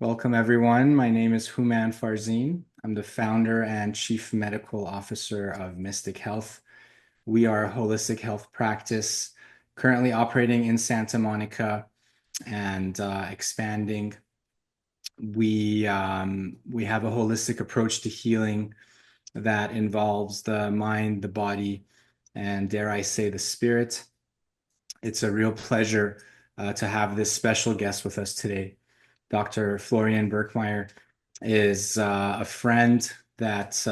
Welcome, everyone. My name is Human Farzin. I'm the founder and chief medical officer of Mystic Health. We are a holistic health practice currently operating in Santa Monica and expanding. We have a holistic approach to healing that involves the mind, the body, and dare I say, the spirit. It's a real pleasure to have this special guest with us today. Dr. Florian Birkmayer is a friend that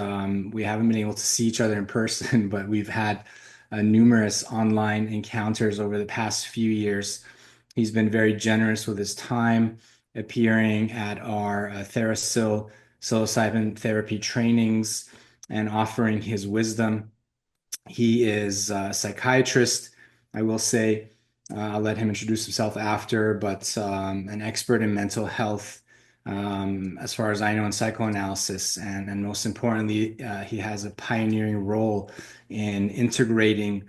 we haven't been able to see each other in person, but we've had numerous online encounters over the past few years. He's been very generous with his time, appearing at our TheraPsil psilocybin therapy trainings and offering his wisdom. He is a psychiatrist, I will say. I'll let him introduce himself after, but an expert in mental health, as far as I know, in psychoanalysis. And most importantly, he has a pioneering role in integrating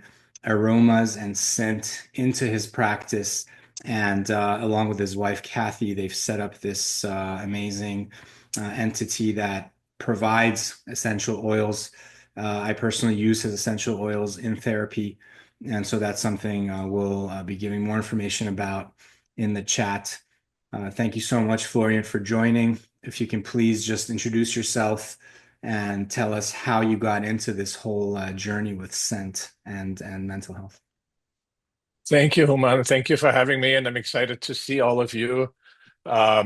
aromas and scent into his practice. And along with his wife, Kathy, they've set up this amazing entity that provides essential oils. I personally use his essential oils in therapy. And so that's something we'll be giving more information about in the chat. Thank you so much, Florian, for joining. If you can please just introduce yourself and tell us how you got into this whole journey with scent and mental health. Thank you, Human. Thank you for having me, and I'm excited to see all of you. Yeah,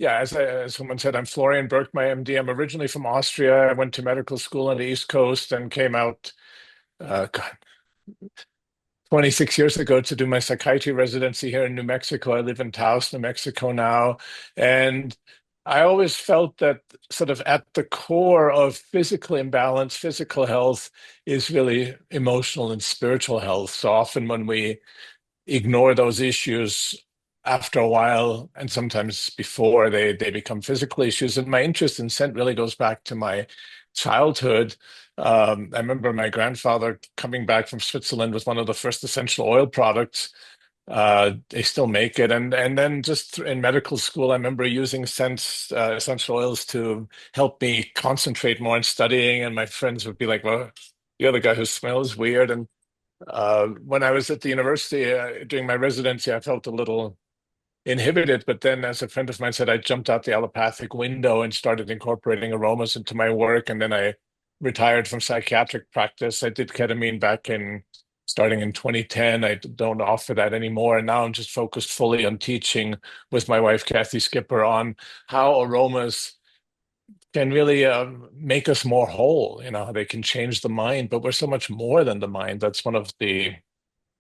as Human said, I'm Florian Birkmayer, MD. I'm originally from Austria. I went to medical school on the East Coast and came out, God, 26 years ago to do my psychiatry residency here in New Mexico. I live in Taos, New Mexico now, and I always felt that sort of at the core of physical imbalance, physical health is really emotional and spiritual health. So often when we ignore those issues after a while, and sometimes before they become physical issues. And my interest in scent really goes back to my childhood. I remember my grandfather coming back from Switzerland with one of the first essential oil products. They still make it, and then just in medical school, I remember using scents, essential oils to help me concentrate more in studying. And my friends would be like, "Well, you're the guy who smells weird." And when I was at the university doing my residency, I felt a little inhibited. But then, as a friend of mine said, I jumped out the allopathic window and started incorporating aromas into my work. And then I retired from psychiatric practice. I did ketamine back in starting in 2010. I don't offer that anymore. And now I'm just focused fully on teaching with my wife, Kathy Skipper, on how aromas can really make us more whole. You know, they can change the mind, but we're so much more than the mind. That's one of the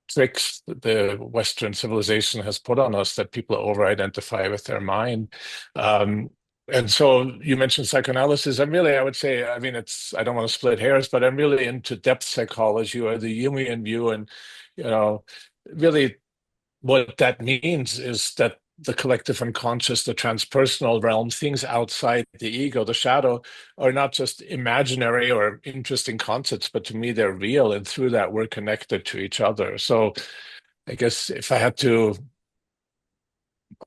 tricks that the Western civilization has put on us, that people over-identify with their mind. Um, and so you mentioned psychoanalysis. I would say, I mean, I don't want to split hairs, but I'm really into depth psychology or the Jungian view. And, you know, really what that means is that the collective unconscious, the transpersonal realm, things outside the ego, the shadow, are not just imaginary or interesting concepts, but to me, they're real. And through that, we're connected to each other. So I guess if I had to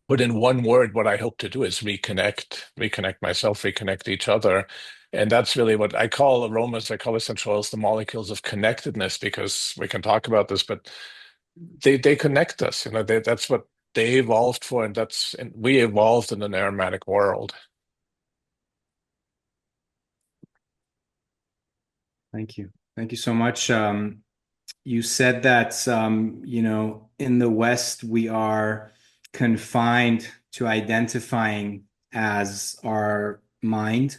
put in one word, what I hope to do is reconnect myself, reconnect each other. And that's really what I call aromas. I call essential oils the molecules of connectedness, because we can talk about this, but they connect us. You know, that's what they evolved for, and we evolved in an aromatic world. Thank you. Thank you so much. You said that, in the West, we are confined to identifying as our mind.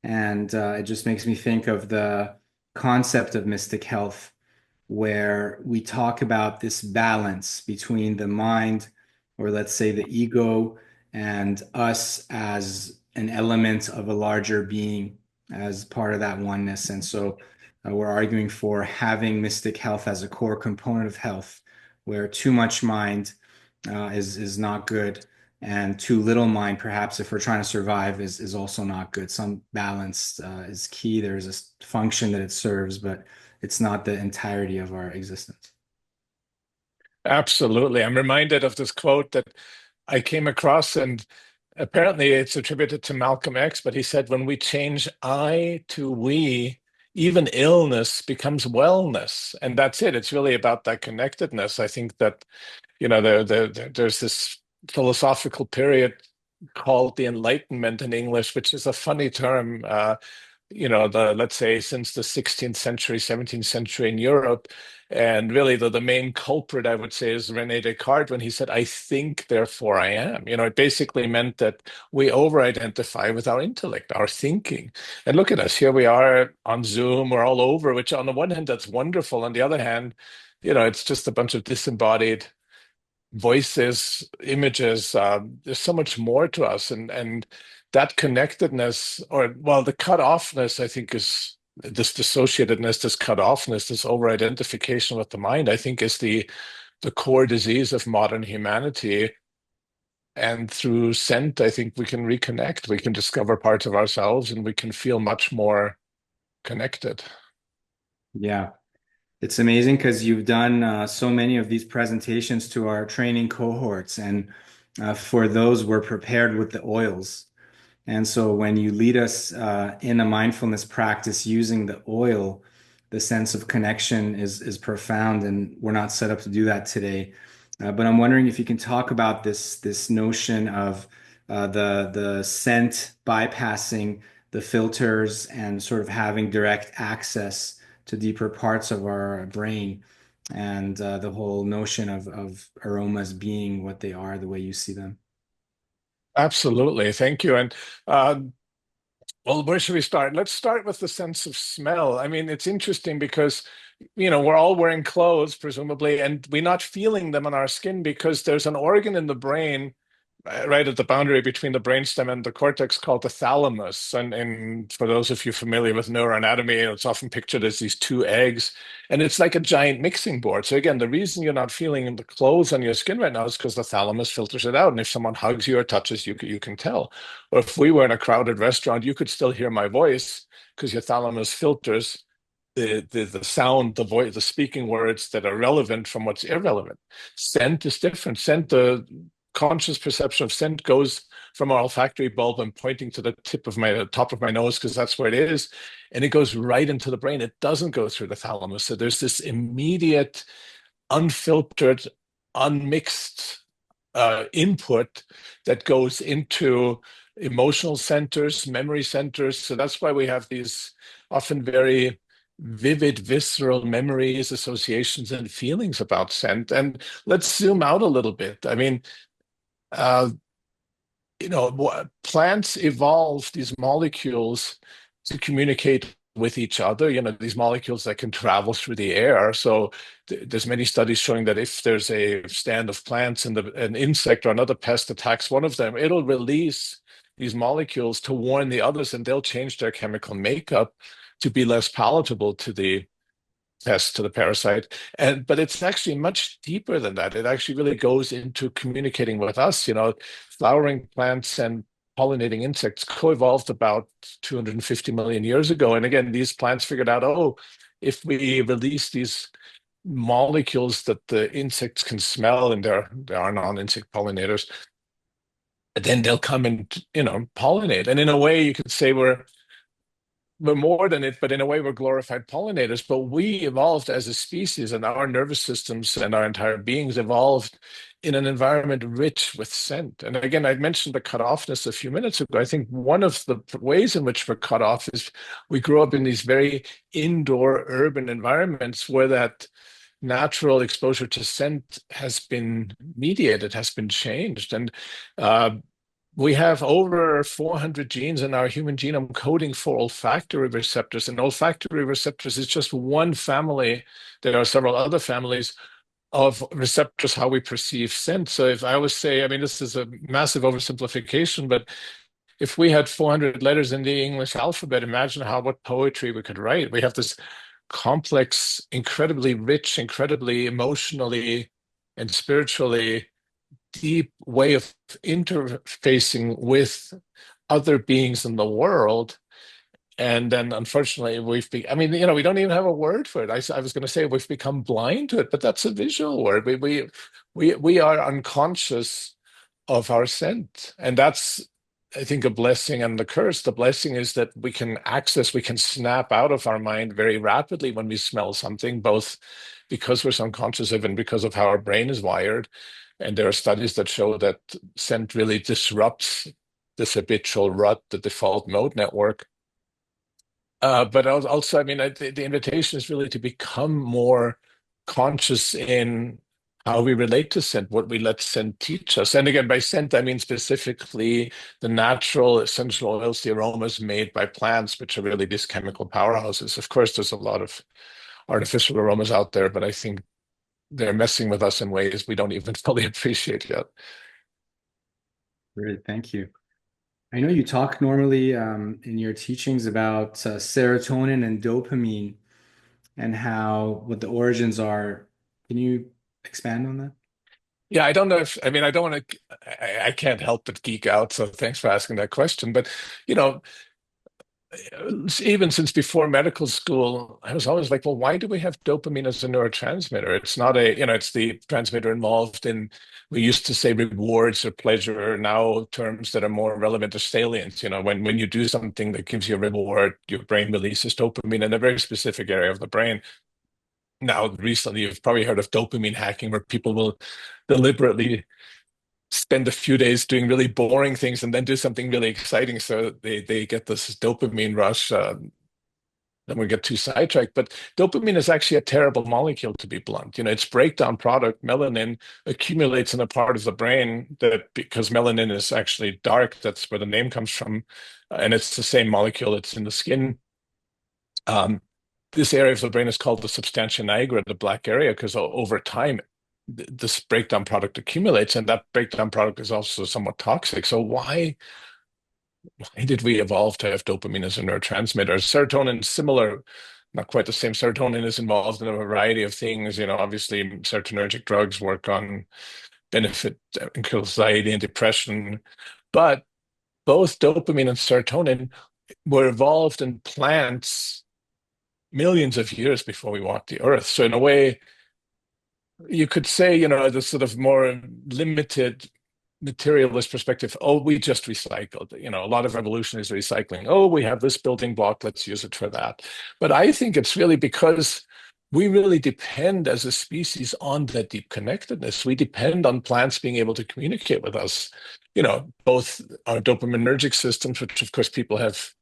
And it just makes me think of the concept of mystic health, where we talk about this balance between the mind, or let's say the ego, and us as an element of a larger being, as part of that oneness. And so we're arguing for having mystic health as a core component of health, where too much mind is not good, and too little mind, perhaps, if we're trying to survive, is also not good. Some balance is key. There's a function that it serves, but it's not the entirety of our existence. Absolutely. I'm reminded of this quote that I came across, and apparently it's attributed to Malcolm X, but he said when we change I to we, even illness becomes wellness. And that's it. It's really about that connectedness. I think that, there's this philosophical period called the Enlightenment in English, which is a funny term. Let's say since the 16th century, 17th century in Europe. And really the main culprit, I would say, is Rene Descartes when he said, I think, therefore I am. It basically meant that we over-identify with our intellect, our thinking. And look at us, here we are on Zoom, we're all over, which on the one hand, that's wonderful. On the other hand, it's just a bunch of disembodied voices, images. There's so much more to us, and that connectedness, or well, the cut-offness, I think, is this dissociatedness, this cut-offness, this over-identification with the mind. I think is the core disease of modern humanity. And through scent, I think we can reconnect. We can discover parts of ourselves, and we can feel much more connected. Yeah. It's amazing because you've done so many of these presentations to our training cohorts, and for those, we're prepared with the oils. And so when you lead us in a mindfulness practice using the oil, the sense of connection is profound, and we're not set up to do that today. But I'm wondering if you can talk about this notion of the scent bypassing the filters and sort of having direct access to deeper parts of our brain, and the whole notion of aromas being what they are, the way you see them. Absolutely. Thank you. And uh, well, where should we start? Let's start with the sense of smell. I mean, it's interesting because, we're all wearing clothes, presumably, and we're not feeling them on our skin because there's an organ in the brain right at the boundary between the brainstem and the cortex called the thalamus. And for those of you familiar with neuroanatomy, it's often pictured as these two eggs, and it's like a giant mixing board. So again, the reason you're not feeling the clothes on your skin right now is because the thalamus filters it out. And if someone hugs you or touches you, you can tell. Or if we were in a crowded restaurant, you could still hear my voice because your thalamus filters the sound, the voice, the speaking words that are relevant from what's irrelevant. Scent is different. The conscious perception of scent goes from our olfactory bulb. I'm pointing to the top of my nose because that's where it is, and it goes right into the brain. It doesn't go through the thalamus. So there's this immediate, unfiltered, unmixed input that goes into emotional centers, memory centers. So that's why we have these often very vivid, visceral memories, associations, and feelings about scent. And let's zoom out a little bit. I mean, uh, plants evolve these molecules to communicate with each other, these molecules that can travel through the air. So there's many studies showing that if there's a stand of plants and an insect or another pest attacks one of them, it'll release these molecules to warn the others, and they'll change their chemical makeup to be less palatable to the pest, to the parasite. But it's actually much deeper than that. It actually really goes into communicating with us. Flowering plants and pollinating insects co-evolved about 250 million years ago. And again, these plants figured out, oh, if we release these molecules that the insects can smell, and there are non-insect pollinators, then they'll come and pollinate. And in a way, you could say we're more than it, but in a way, we're glorified pollinators. But we evolved as a species, and our nervous systems and our entire beings evolved in an environment rich with scent. And again, I mentioned the cut-offness a few minutes ago. I think one of the ways in which we're cut off is we grew up in these very indoor urban environments where that natural exposure to scent has been mediated, has been changed. And uh, we have over 400 genes in our human genome coding for olfactory receptors, and olfactory receptors is just one family. There are several other families of receptors, how we perceive scent. So if I was say, I mean, this is a massive oversimplification, but if we had 400 letters in the English alphabet, imagine what poetry we could write. We have this complex, incredibly rich, incredibly emotionally and spiritually deep way of interfacing with other beings in the world. And then unfortunately I mean, we don't even have a word for it. I was going to say we've become blind to it, but that's a visual word. We are unconscious of our scent. And that's, I think, a blessing and the curse. The blessing is that we can snap out of our mind very rapidly when we smell something, both because we're subconscious of and because of how our brain is wired. And there are studies that show that scent really disrupts this habitual rut, the default mode network. But also, I mean, the invitation is really to become more conscious in how we relate to scent, what we let scent teach us. And again, by scent, I mean specifically the natural essential oils, the aromas made by plants, which are really these chemical powerhouses. Of course, there's a lot of artificial aromas out there, but I think they're messing with us in ways we don't even fully appreciate yet. Great, thank you. I know you talk normally in your teachings about serotonin and dopamine and how what the origins are. Can you expand on that? Yeah, I don't know if, I mean, I don't want to, I can't help but geek out. So thanks for asking that question. But, you know, even since before medical school, I was always like, well, why do we have dopamine as a neurotransmitter? It's not a, you know, it's the transmitter involved in, we used to say rewards or pleasure, now terms that are more relevant to salience. You know, when you do something that gives you a reward, your brain releases dopamine in a very specific area of the brain. Now, recently, you've probably heard of dopamine hacking, where people will deliberately spend a few days doing really boring things and then do something really exciting so they get this dopamine rush. Then we get too sidetracked. But dopamine is actually a terrible molecule, to be blunt. You know, its breakdown product, melanin, accumulates in a part of the brain that, because melanin is actually dark, that's where the name comes from, and it's the same molecule that's in the skin. Um, this area of the brain is called the substantia nigra, the black area, because over time, this breakdown product accumulates, and that breakdown product is also somewhat toxic. So why did we evolve to have dopamine as a neurotransmitter? Serotonin, similar, not quite the same. Serotonin is involved in a variety of things. You know, obviously, serotonergic drugs work on benefit anxiety and depression, but both dopamine and serotonin were evolved in plants millions of years before we walked the earth. So in a way, you could say, you know, the sort of more limited materialist perspective, oh, we just recycled. You know, a lot of evolution is recycling. Oh, we have this building block, let's use it for that. But I think it's really because we really depend as a species on that deep connectedness. We depend on plants being able to communicate with us. You know, both our dopaminergic systems, which of course people have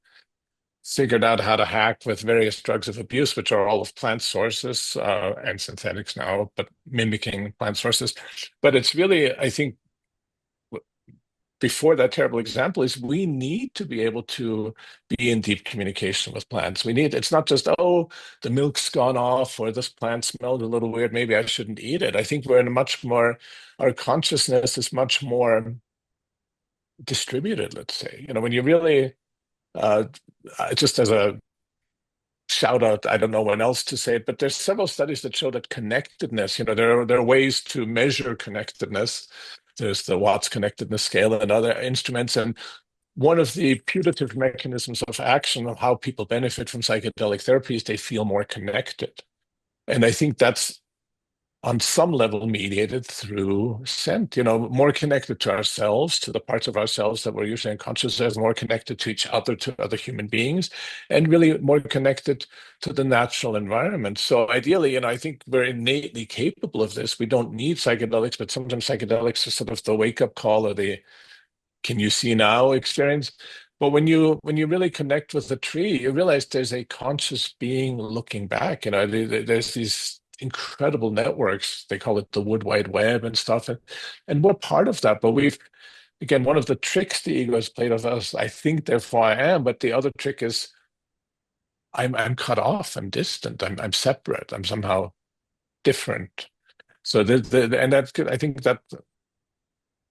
figured out how to hack with various drugs of abuse, which are all of plant sources and synthetics now, but mimicking plant sources. But it's really, I think, before that terrible example is we need to be able to be in deep communication with plants. We need, it's not just, oh, the milk's gone off or this plant smelled a little weird, maybe I shouldn't eat it. I think we're in a much more, our consciousness is much more distributed, let's say. You know, when you really, uh, just as a shout out, I don't know when else to say it, but there's several studies that show that connectedness, you know, there are ways to measure connectedness. There's the Watts connectedness scale and other instruments. And one of the putative mechanisms of action of how people benefit from psychedelic therapy is they feel more connected. And I think that's on some level mediated through scent, you know, more connected to ourselves, to the parts of ourselves that we're usually unconscious of, more connected to each other, to other human beings, and really more connected to the natural environment. So ideally, you know, I think we're innately capable of this. We don't need psychedelics, but sometimes psychedelics are sort of the wake-up call or the can you see now experience. But when you really connect with the tree, you realize there's a conscious being looking back. You know, there's these incredible networks. They call it the Wood Wide Web and stuff. And we're part of that. But we've, again, one of the tricks the ego has played of us, I think therefore I am. But the other trick is I'm cut off, I'm distant, I'm separate, I'm somehow different. So and that's good. I think that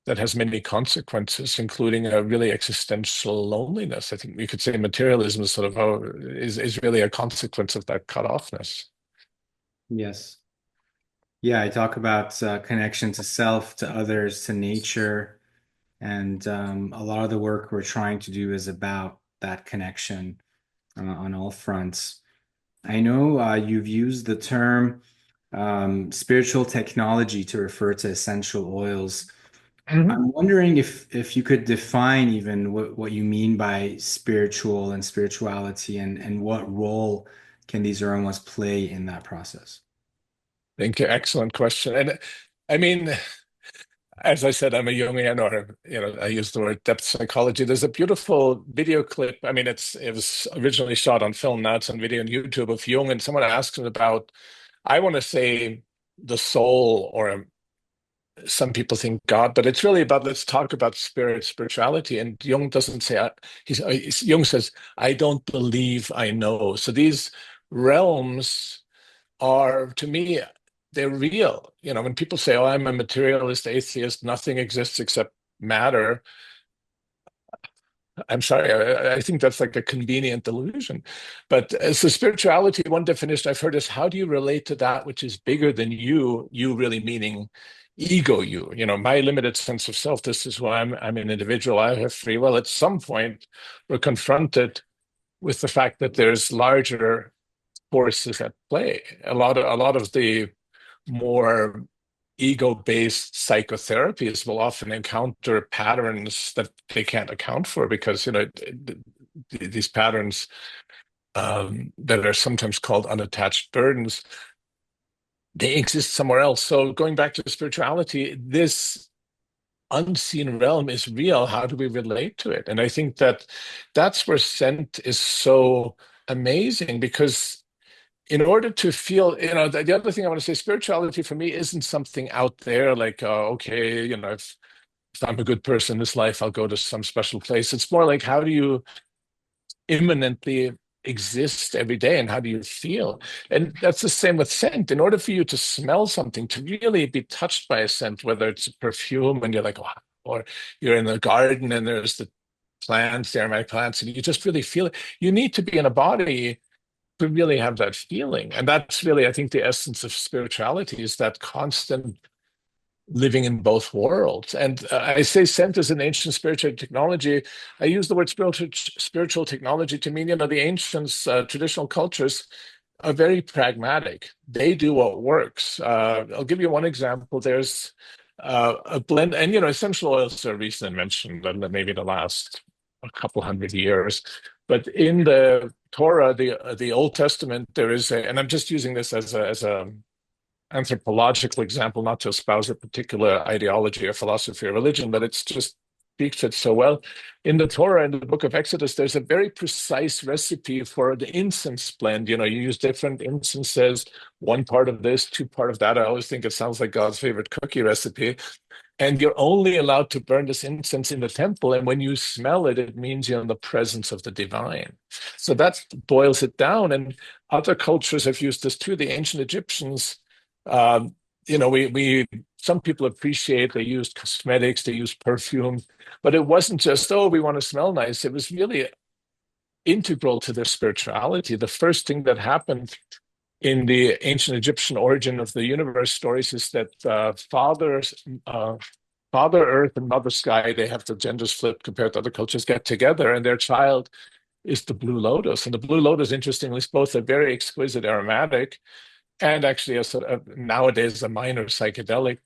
has many consequences, including a really existential loneliness. I think we could say materialism is sort of is really a consequence of that cut-offness. Yes. Yeah, I talk about connection to self, to others, to nature, and a lot of the work we're trying to do is about that connection on all fronts. I know you've used the term spiritual technology to refer to essential oils. Mhm. I'm wondering if you could define even what you mean by spiritual and spirituality, and what role can these aromas play in that process? Thank you. Excellent question. And I mean, as I said, I'm a Jungian, or I use the word depth psychology. There's a beautiful video clip. I mean, it was originally shot on film. Now it's on video on YouTube of Jung, and someone asks him about, I want to say, the soul, or some people think God, but it's really about, let's talk about spirit, spirituality. And Jung doesn't say, Jung says, I don't believe I know. So these realms are, to me, they're real. When people say, oh, I'm a materialist atheist, nothing exists except matter. I'm sorry, I think that's like a convenient delusion. But as a spirituality, one definition I've heard is, how do you relate to that which is bigger than you really meaning ego you? My limited sense of self, this is why I'm an individual, I have free will. At some point, we're confronted with the fact that there's larger forces at play. A lot of the more ego-based psychotherapies will often encounter patterns that they can't account for, because these patterns that are sometimes called unattached burdens, they exist somewhere else. So going back to spirituality, this unseen realm is real. How do we relate to it? And I think that that's where scent is so amazing, because in order to feel, the other thing I want to say, spirituality for me isn't something out there like, okay, if I'm a good person in this life, I'll go to some special place. It's more like, how do you immanently exist every day, and how do you feel? And that's the same with scent. In order for you to smell something, to really be touched by a scent, whether it's a perfume and you're like, wow, or you're in the garden and there's the plants, the aromatic plants, and you just really feel it, you need to be in a body to really have that feeling. And that's really, I think, the essence of spirituality, is that constant living in both worlds. And I say scent is an ancient spiritual technology. I use the word spiritual technology to mean, the ancients, traditional cultures are very pragmatic. They do what works. I'll give you one example. There's a blend, and essential oils are a recent invention, maybe the last a couple hundred years. But in the Torah, the Old Testament, there is and I'm just using this as a anthropological example, not to espouse a particular ideology or philosophy or religion, but it's just speaks it so well. In the Torah, in the book of Exodus, there's a very precise recipe for the incense blend. You use different incenses, one part of this, two part of that. I always think it sounds like God's favorite cookie recipe. And you're only allowed to burn this incense in the temple. And when you smell it, it means you're in the presence of the divine. So that boils it down. And other cultures have used this too. The ancient Egyptians, we some people appreciate, they used cosmetics, they used perfume, but it wasn't just, oh, we want to smell nice. It was really integral to their spirituality. The first thing that happened in the ancient Egyptian origin of the universe stories is that Father Earth and Mother Sky, they have the genders flipped compared to other cultures, get together, and their child is the blue lotus. And the blue lotus, interestingly, is both a very exquisite aromatic and actually a sort of nowadays a minor psychedelic.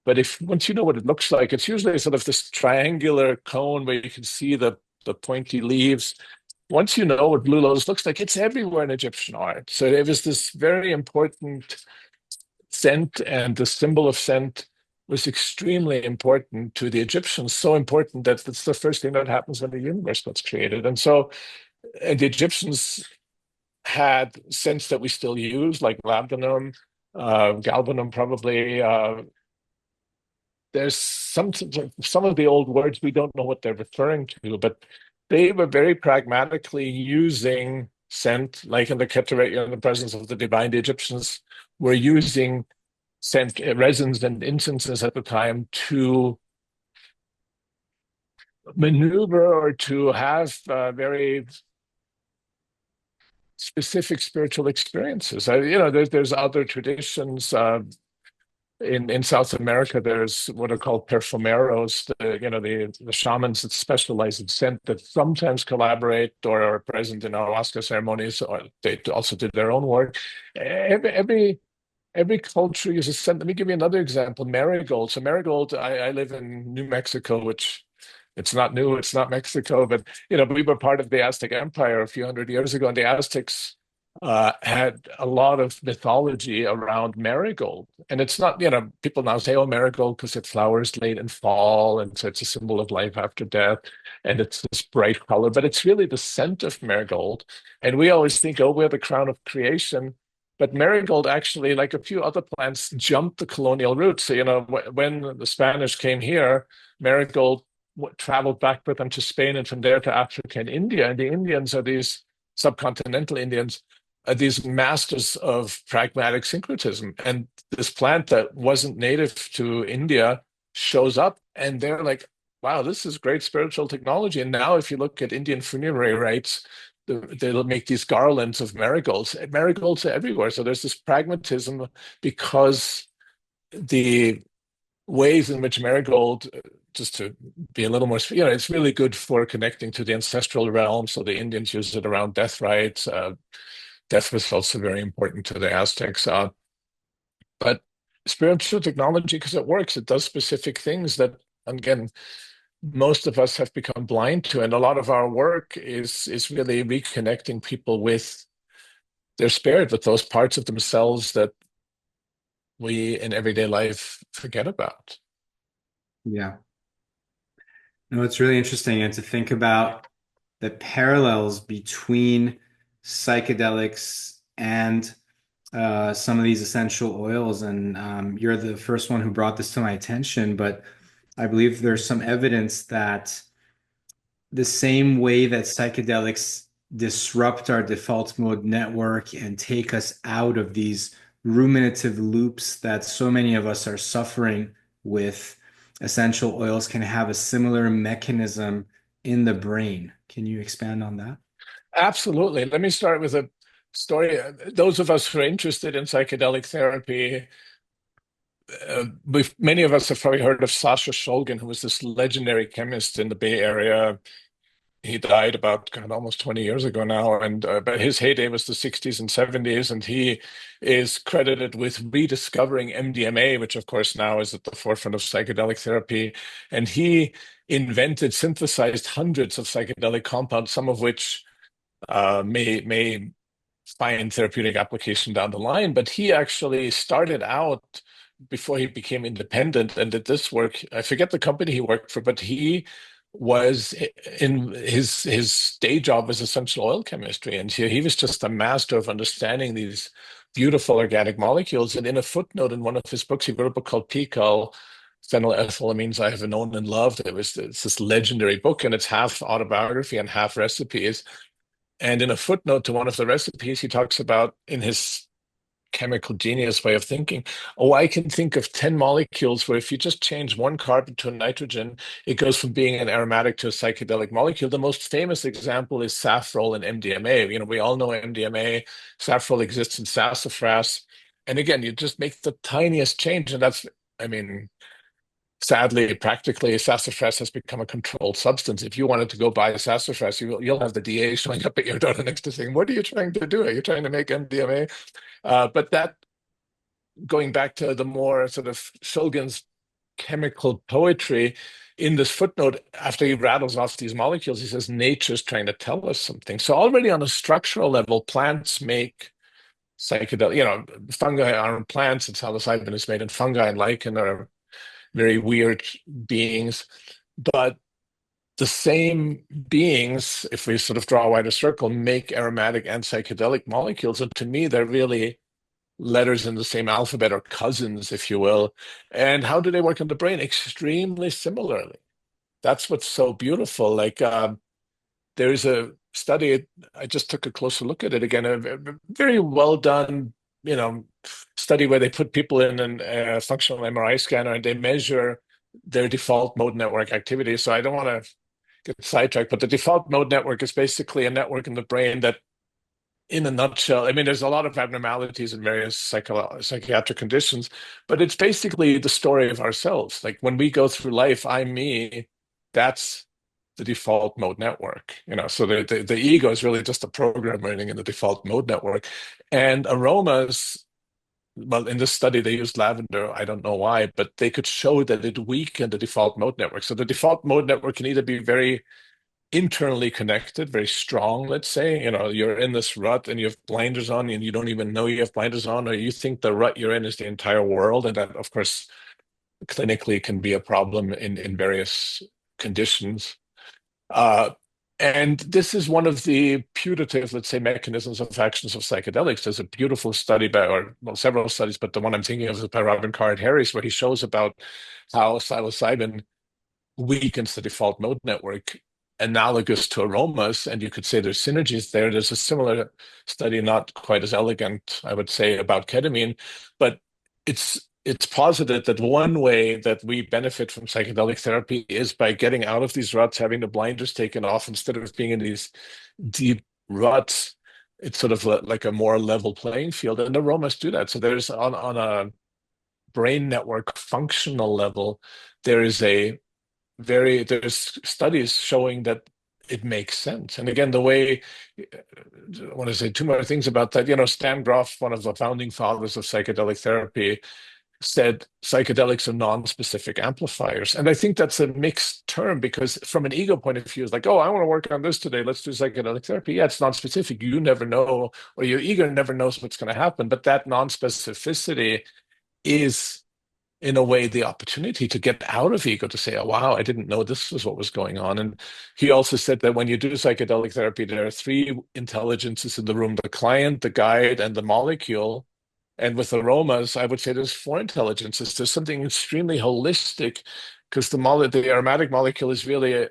But if once you know what it looks like, it's usually sort of this triangular cone where you can see the pointy leaves. Once you know what blue lotus looks like, it's everywhere in Egyptian art. So it was this very important scent, and the symbol of scent was extremely important to the Egyptians, so important that it's the first thing that happens when the universe gets created. And so the Egyptians had scents that we still use, like labdanum, galbanum, probably. There's some of the old words we don't know what they're referring to, but they were very pragmatically using scent, like in the Keteret, in the presence of the divine. The Egyptians were using scent resins and incenses at the time to maneuver or to have very specific spiritual experiences. There's other traditions. In South America, there's what are called perfumeros, the shamans that specialize in scent, that sometimes collaborate or are present in ayahuasca ceremonies, or they also do their own work. Every every culture uses scent. Let me give you another example. Marigold. So marigold, I live in New Mexico, which it's not new, it's not Mexico, but we were part of the Aztec Empire a few hundred years ago, and the Aztecs had a lot of mythology around marigold. And it's not, people now say, oh, marigold because it flowers late in fall, and so it's a symbol of life after death, and it's this bright color, but it's really the scent of marigold. And we always think, oh, we're the crown of creation. But marigold actually, like a few other plants, jumped the colonial route. So, when the Spanish came here, marigold traveled back with them to Spain and from there to Africa and India. And the Indians are these subcontinental Indians, are these masters of pragmatic syncretism. And this plant that wasn't native to India shows up, and they're like, wow, this is great spiritual technology. And now, if you look at Indian funerary rites, they'll make these garlands of marigolds. Marigolds are everywhere. So there's this pragmatism because the ways in which marigold, just to be a little more, it's really good for connecting to the ancestral realm. So the Indians use it around death rites. Death was also very important to the Aztecs. But spiritual technology, because it works, it does specific things that, again, most of us have become blind to. And a lot of our work is really reconnecting people with their spirit, with those parts of themselves that we in everyday life forget about. Yeah. No, it's really interesting and to think about the parallels between psychedelics and some of these essential oils. And you're the first one who brought this to my attention, but I believe there's some evidence that the same way that psychedelics disrupt our default mode network and take us out of these ruminative loops that so many of us are suffering with, essential oils can have a similar mechanism in the brain. Can you expand on that? Absolutely. Let me start with a story. Those of us who are interested in psychedelic therapy, many of us have probably heard of Sasha Shulgin, who was this legendary chemist in the Bay Area. He died about God, almost 20 years ago now, and but his heyday was the 60s and 70s, and he is credited with rediscovering MDMA, which of course now is at the forefront of psychedelic therapy. And he synthesized hundreds of psychedelic compounds, some of which may find therapeutic application down the line. But he actually started out before he became independent and did this work. I forget the company he worked for, but he was in his day job was essential oil chemistry, and he was just a master of understanding these beautiful organic molecules. And in a footnote in one of his books, he wrote a book called PICAL, Phenylethylamines I Have Known and Loved. It's this legendary book, and it's half autobiography and half recipes. And in a footnote to one of the recipes, he talks about, in his chemical genius way of thinking, oh, I can think of 10 molecules where if you just change one carbon to a nitrogen, it goes from being an aromatic to a psychedelic molecule. The most famous example is saffrole and MDMA. We all know MDMA. Saffrole exists in sassafras. And again, you just make the tiniest change. And that's, I mean, sadly, practically, sassafras has become a controlled substance. If you wanted to go buy sassafras, you'll have the DA showing up at your door next to saying, "What are you trying to do? Are you trying to make MDMA?" But that, going back to the more sort of Shulgin's chemical poetry, in this footnote, after he rattles off these molecules, he says, "Nature's trying to tell us something." So already on a structural level, plants make psychedelic. Fungi aren't plants, and psilocybin is made in fungi, and lichen are very weird beings. But the same beings, if we sort of draw a wider circle, make aromatic and psychedelic molecules. And to me, they're really letters in the same alphabet, or cousins, if you will. And how do they work in the brain? Extremely similarly. That's what's so beautiful. Like there's a study, I just took a closer look at it again, a very well done, study where they put people in a functional MRI scanner and they measure their default mode network activity. So I don't want to get sidetracked, but the default mode network is basically a network in the brain that, in a nutshell, I mean, there's a lot of abnormalities in various psychiatric conditions, but it's basically the story of ourselves. Like when we go through life, I'm me, that's the default mode network. So the ego is really just a program running in the default mode network. And aromas well, in this study, they used lavender. I don't know why, but they could show that it weakened the default mode network. So the default mode network can either be very internally connected, very strong, let's say, you're in this rut and you have blinders on and you don't even know you have blinders on, or you think the rut you're in is the entire world. And that, of course, clinically can be a problem in various conditions. Uh, and this is one of the putative, let's say, mechanisms of actions of psychedelics. There's a beautiful study by, or well, several studies, but the one I'm thinking of is by Robin Carhart-Harris, where he shows about how psilocybin weakens the default mode network, analogous to aromas. And you could say there's synergies there. There's a similar study, not quite as elegant, I would say, about ketamine, but it's posited that one way that we benefit from psychedelic therapy is by getting out of these ruts, having the blinders taken off instead of being in these deep ruts. It's sort of like a more level playing field, and aromas do that. So there's on a brain network functional level, there is there's studies showing that it makes sense. And again, the way I want to say two more things about that. Stan Groff, one of the founding fathers of psychedelic therapy, said psychedelics are non-specific amplifiers. And I think that's a mixed term, because from an ego point of view, it's like, oh, I want to work on this today. Let's do psychedelic therapy. Yeah, it's non-specific. You never know, or your ego never knows what's going to happen. But that non-specificity is, in a way, the opportunity to get out of ego, to say, oh, wow, I didn't know this was what was going on. And he also said that when you do psychedelic therapy, there are three intelligences in the room: the client, the guide, and the molecule. And with aromas, I would say there's four intelligences. There's something extremely holistic, because the aromatic molecule is really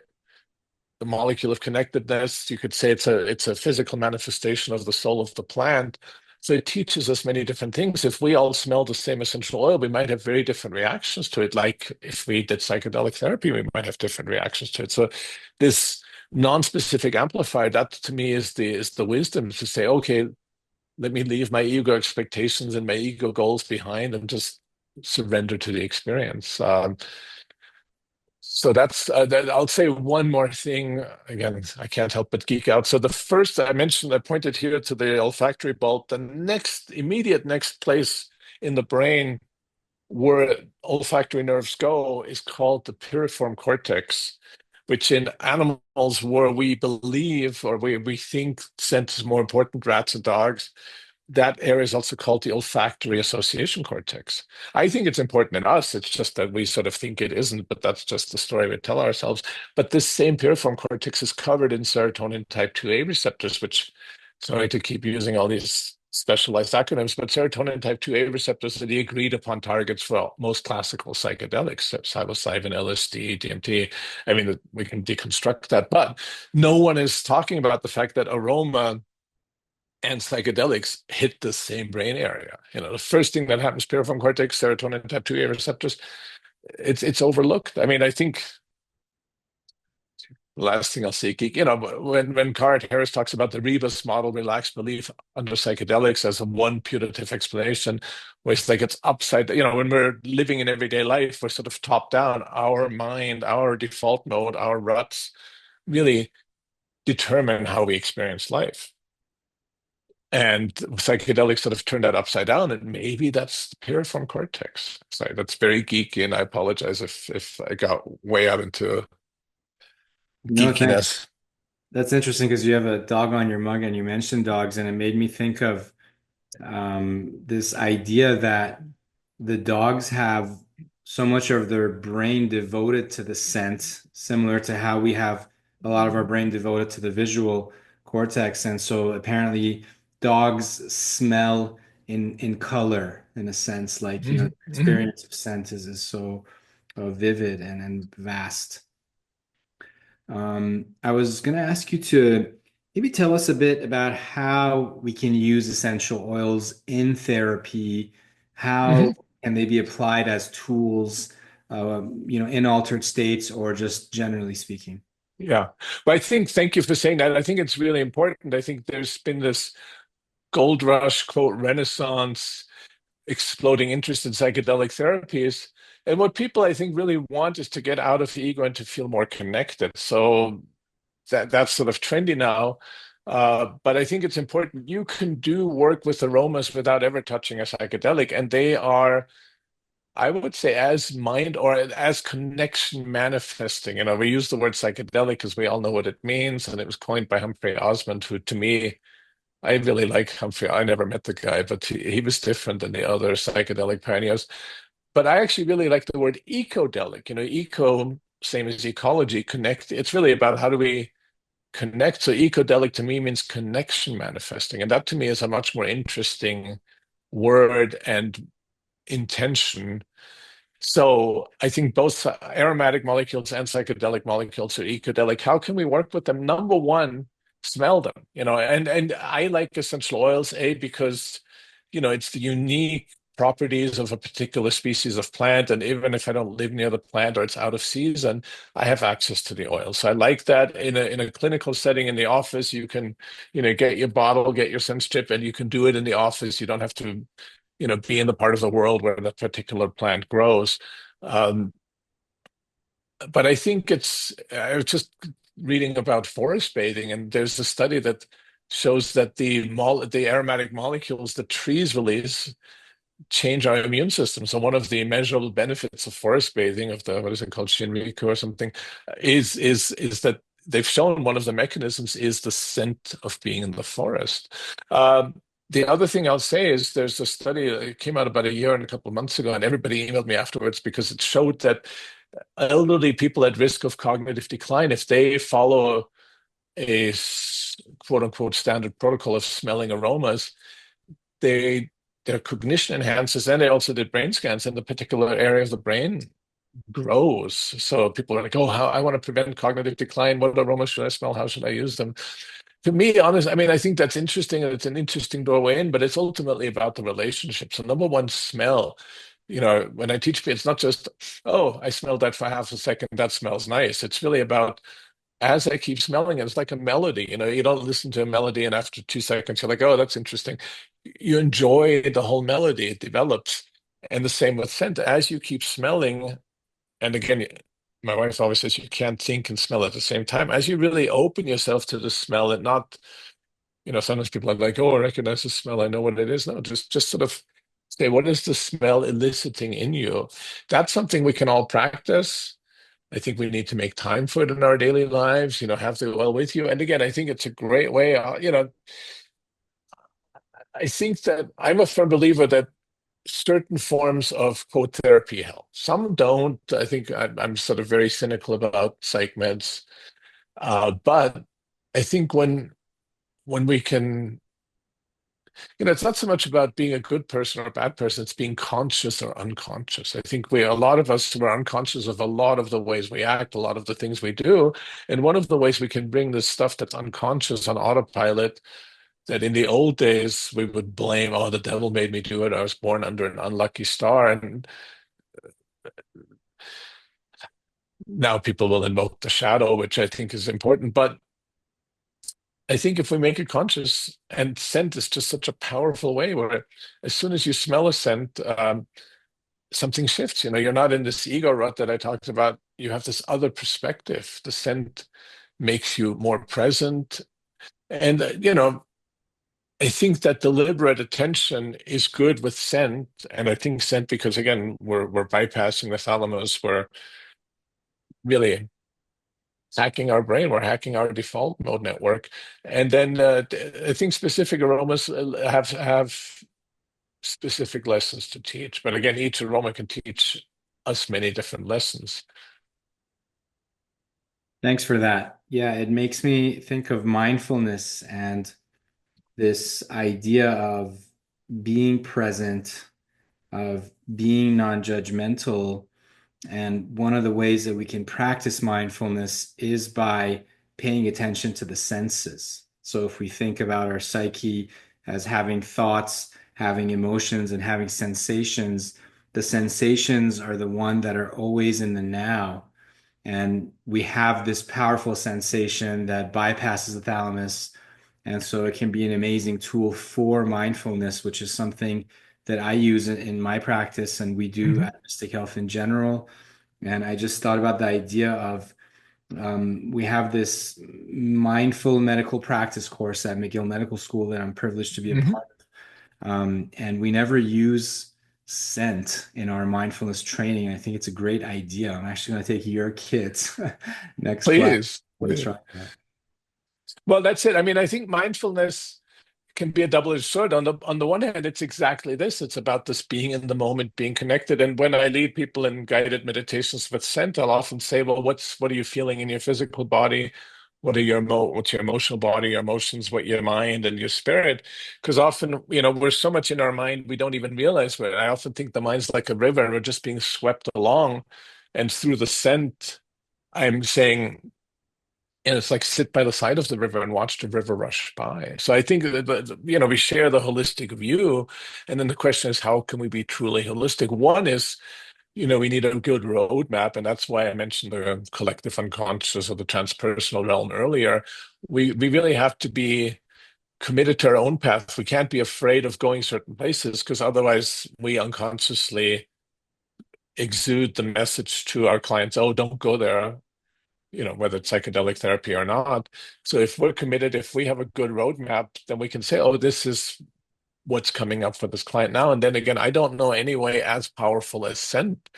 the molecule of connectedness. You could say it's a physical manifestation of the soul of the plant. So it teaches us many different things. If we all smell the same essential oil, we might have very different reactions to it. Like if we did psychedelic therapy, we might have different reactions to it. So this non-specific amplifier, that to me is the wisdom to say, okay, let me leave my ego expectations and my ego goals behind and just surrender to the experience. So that's that. I'll say one more thing. Again, I can't help but geek out. So the first I mentioned, I pointed here to the olfactory bulb. The immediate next place in the brain where olfactory nerves go is called the piriform cortex, which in animals where we believe or we think scent is more important, rats and dogs, that area is also called the olfactory association cortex. I think it's important in us. It's just that we sort of think it isn't, but that's just the story we tell ourselves. But this same piriform cortex is covered in serotonin type 2A receptors, which, sorry to keep using all these specialized acronyms, but serotonin type 2A receptors are the agreed upon targets for most classical psychedelics, psilocybin, LSD, DMT. I mean, we can deconstruct that, but no one is talking about the fact that aroma and psychedelics hit the same brain area. The first thing that happens, piriform cortex, serotonin type 2A receptors, it's overlooked. I mean, I think the last thing I'll say, geek, when Carhart Harris talks about the rebus model, relaxed belief under psychedelics, as a one putative explanation, where it's like it's upside, when we're living in everyday life, we're sort of top down. Our mind, our default mode, our ruts really determine how we experience life. And psychedelics sort of turned that upside down, and maybe that's the piriform cortex. Sorry, that's very geeky, and I apologize if I got way out into No, thanks. geekiness. That's interesting because you have a dog on your mug and you mentioned dogs, and it made me think of this idea that the dogs have so much of their brain devoted to the scent, similar to how we have a lot of our brain devoted to the visual cortex. And so apparently dogs smell in color in a sense, like, Mhm, the mhm. experience of scent is so vivid and vast. I was going to ask you to maybe tell us a bit about how we can use essential oils in therapy. How Mhm. can they be applied as tools, in altered states or just generally speaking? Yeah. Well, thank you for saying that. I think it's really important. I think there's been this gold rush, quote, renaissance, exploding interest in psychedelic therapies. And what people, I think, really want is to get out of the ego and to feel more connected. So that's sort of trendy now. But I think it's important. You can do work with aromas without ever touching a psychedelic, and they are, I would say, as mind or as connection manifesting. We use the word psychedelic because we all know what it means, and it was coined by Humphrey Osmond, who, to me, I really like Humphrey. I never met the guy, but he was different than the other psychedelic pioneers. But I actually really like the word ecodelic. Eco, same as ecology, connect. It's really about how do we connect. So ecodelic to me means connection manifesting. And that to me is a much more interesting word and intention. So I think both aromatic molecules and psychedelic molecules are ecodelic. How can we work with them? Number one, smell them. And I like essential oils, because it's the unique properties of a particular species of plant. And even if I don't live near the plant or it's out of season, I have access to the oil. So I like that in a clinical setting in the office. You can, get your bottle, get your sense chip, and you can do it in the office. You don't have to be in the part of the world where that particular plant grows. Um, but I think I was just reading about forest bathing, and there's a study that shows that the aromatic molecules that trees release change our immune system. So one of the measurable benefits of forest bathing, of the, what is it called, Shinriku or something, is that they've shown one of the mechanisms is the scent of being in the forest. The other thing I'll say is there's a study that came out about a year and a couple of months ago, and everybody emailed me afterwards because it showed that elderly people at risk of cognitive decline, if they follow a quote unquote standard protocol of smelling aromas, they their cognition enhances, and they also did brain scans, and the particular area of the brain grows. So people are like, "Oh, how I want to prevent cognitive decline. What aromas should I smell? How should I use them?" To me, honestly, I mean, I think that's interesting, and it's an interesting doorway in, but it's ultimately about the relationship. So number one, smell. When I teach people, it's not just, "Oh, I smelled that for half a second. That smells nice." It's really about, as I keep smelling it, it's like a melody. You don't listen to a melody and after 2 seconds, you're like, "Oh, that's interesting." You enjoy the whole melody, it develops. And the same with scent. As you keep smelling, and again, my wife always says you can't think and smell at the same time. As you really open yourself to the smell, and not, sometimes people are like, "Oh, I recognize the smell. I know what it is." No, just sort of say, what is the smell eliciting in you? That's something we can all practice. I think we need to make time for it in our daily lives, have the oil with you. And again, I think it's a great way, I think that I'm a firm believer that certain forms of quote therapy help. Some don't. I think I'm sort of very cynical about psych meds. But I think when we can, it's not so much about being a good person or a bad person, it's being conscious or unconscious. I think a lot of us were unconscious of a lot of the ways we act, a lot of the things we do. And one of the ways we can bring this stuff that's unconscious on autopilot, that in the old days we would blame, "Oh, the devil made me do it. I was born under an unlucky star." And now people will invoke the shadow, which I think is important. But I think if we make it conscious, and scent is just such a powerful way where as soon as you smell a scent, something shifts. You're not in this ego rut that I talked about. You have this other perspective. The scent makes you more present. And, I think that deliberate attention is good with scent. And I think scent, because again, we're bypassing the thalamus, we're really hacking our brain, we're hacking our default mode network. And then I think specific aromas have specific lessons to teach. But again, each aroma can teach us many different lessons. Thanks for that. Yeah, it makes me think of mindfulness and this idea of being present, of being non-judgmental. And one of the ways that we can practice mindfulness is by paying attention to the senses. So if we think about our psyche as having thoughts, having emotions, and having sensations, the sensations are the one that are always in the now. And we have this powerful sensation that bypasses the thalamus. And so it can be an amazing tool for mindfulness, which is something that I use in my practice and we do Mhm. at Mystic Health in general. And I just thought about the idea of We have this mindful medical practice course at McGill Medical School that I'm privileged to be a Hmm. part of. And we never use scent in our mindfulness training. I think it's a great idea. I'm actually going to take your kids next class Please. to try that. Well, that's it. I mean, I think mindfulness can be a double-edged sword. On the one hand, it's exactly this. It's about this being in the moment, being connected. And when I lead people in guided meditations with scent, I'll often say, "Well, what are you feeling in your physical body? What's your emotional body, your emotions, what your mind and your spirit?" Because often, we're so much in our mind we don't even realize we're. I often think the mind's like a river, and we're just being swept along. And through the scent, I'm saying, and it's like sit by the side of the river and watch the river rush by. So I think that, we share the holistic view. And then the question is, how can we be truly holistic? One is, we need a good roadmap. And that's why I mentioned the collective unconscious or the transpersonal realm earlier. We really have to be committed to our own path. We can't be afraid of going certain places because otherwise we unconsciously exude the message to our clients, oh, don't go there, whether it's psychedelic therapy or not. So if we're committed, if we have a good roadmap, then we can say, oh, this is what's coming up for this client now. And then again, I don't know any way as powerful as scent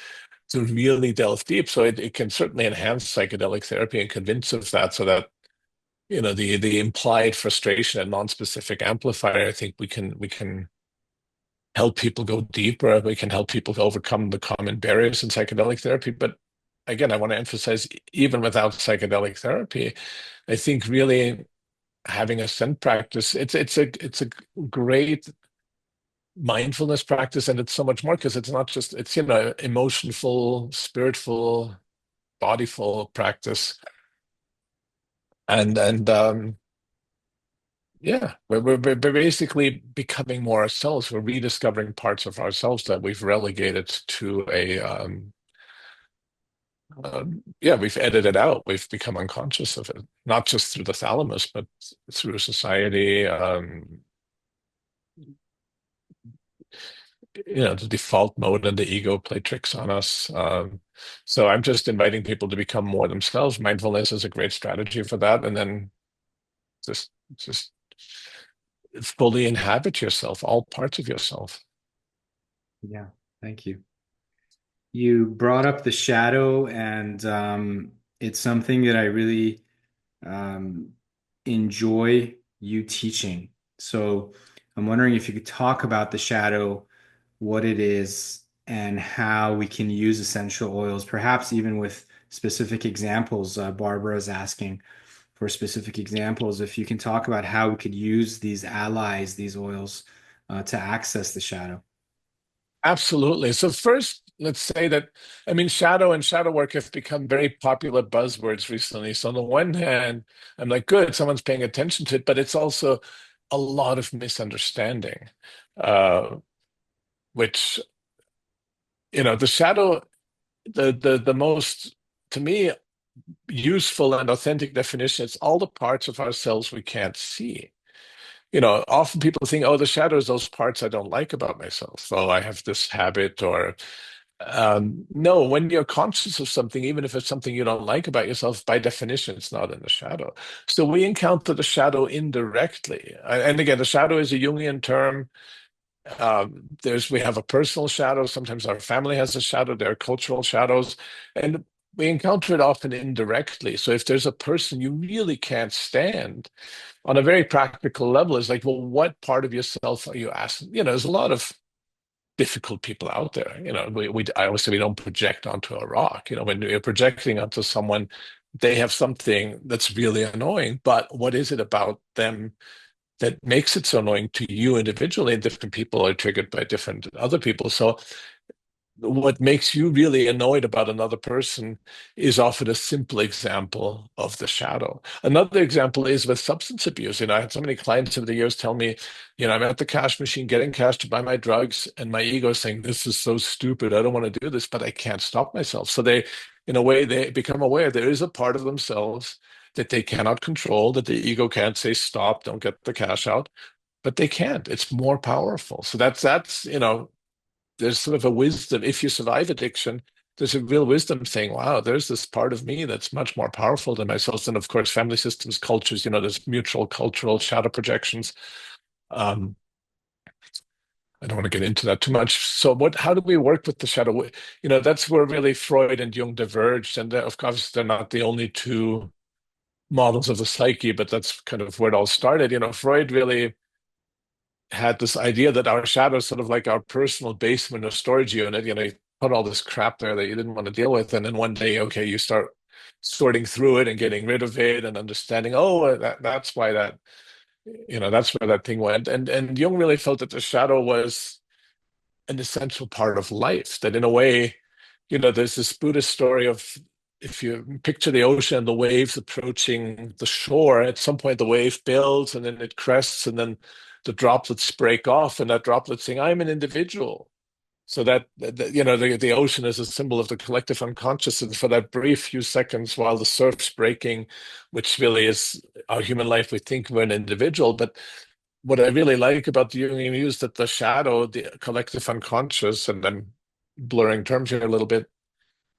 to really delve deep. So it can certainly enhance psychedelic therapy and convince of that so that, the implied frustration and non-specific amplifier, I think we can help people go deeper. We can help people overcome the common barriers in psychedelic therapy. But again, I want to emphasize, even without psychedelic therapy, I think really having a scent practice, it's a great mindfulness practice, and it's so much more because it's not just it's emotionful, spiritful, bodyful practice, and yeah, we're basically becoming more ourselves. We're rediscovering parts of ourselves that we've relegated to yeah, we've edited out. We've become unconscious of it, not just through the thalamus, but through society. The default mode and the ego play tricks on us. So I'm just inviting people to become more themselves. Mindfulness is a great strategy for that, and then just fully inhabit yourself, all parts of yourself. Yeah, thank you. You brought up the shadow, and it's something that I really um, enjoy you teaching. So I'm wondering if you could talk about the shadow, what it is, and how we can use essential oils, perhaps even with specific examples. Barbara is asking for specific examples. If you can talk about how we could use these allies, these oils, to access the shadow. Absolutely. So first, let's say that, I mean, shadow and shadow work have become very popular buzzwords recently. So on the one hand, I'm like, good, someone's paying attention to it, but it's also a lot of misunderstanding, uh, which, the shadow, the most, to me, useful and authentic definition, it's all the parts of ourselves we can't see. Often people think, oh, the shadow is those parts I don't like about myself. Oh, I have this habit, or no, when you're conscious of something, even if it's something you don't like about yourself, by definition, it's not in the shadow. So we encounter the shadow indirectly. And again, the shadow is a Jungian term. We have a personal shadow. Sometimes our family has a shadow. There are cultural shadows, and we encounter it often indirectly. So if there's a person you really can't stand, on a very practical level, it's like, well, what part of yourself are you asking? There's a lot of difficult people out there. I always say we don't project onto a rock. When you're projecting onto someone, they have something that's really annoying. But what is it about them that makes it so annoying to you individually? And different people are triggered by different other people. So what makes you really annoyed about another person is often a simple example of the shadow. Another example is with substance abuse. I had so many clients over the years tell me, I'm at the cash machine getting cash to buy my drugs, and my ego is saying, this is so stupid. I don't want to do this, but I can't stop myself. So in a way, they become aware there is a part of themselves that they cannot control, that the ego can't say, stop, don't get the cash out, but they can't. It's more powerful. So that's there's sort of a wisdom. If you survive addiction, there's a real wisdom saying, wow, there's this part of me that's much more powerful than myself. And of course, family systems, cultures, there's mutual cultural shadow projections. Um, I don't want to get into that too much. So how do we work with the shadow? That's where really Freud and Jung diverged. And of course, they're not the only two models of the psyche, but that's kind of where it all started. Freud really had this idea that our shadow is sort of like our personal basement or storage unit. You put all this crap there that you didn't want to deal with. And then one day, okay, you start sorting through it and getting rid of it and understanding, oh, that's why that's where that thing went. And Jung really felt that the shadow was an essential part of life, that in a way, there's this Buddhist story of, if you picture the ocean and the waves approaching the shore, at some point the wave builds and then it crests and then the droplets break off, and that droplet saying, I'm an individual. So the ocean is a symbol of the collective unconscious. And for that brief few seconds while the surf's breaking, which really is our human life, we think we're an individual. But what I really like about the Jungian view is that the shadow, the collective unconscious, and I'm blurring terms here a little bit,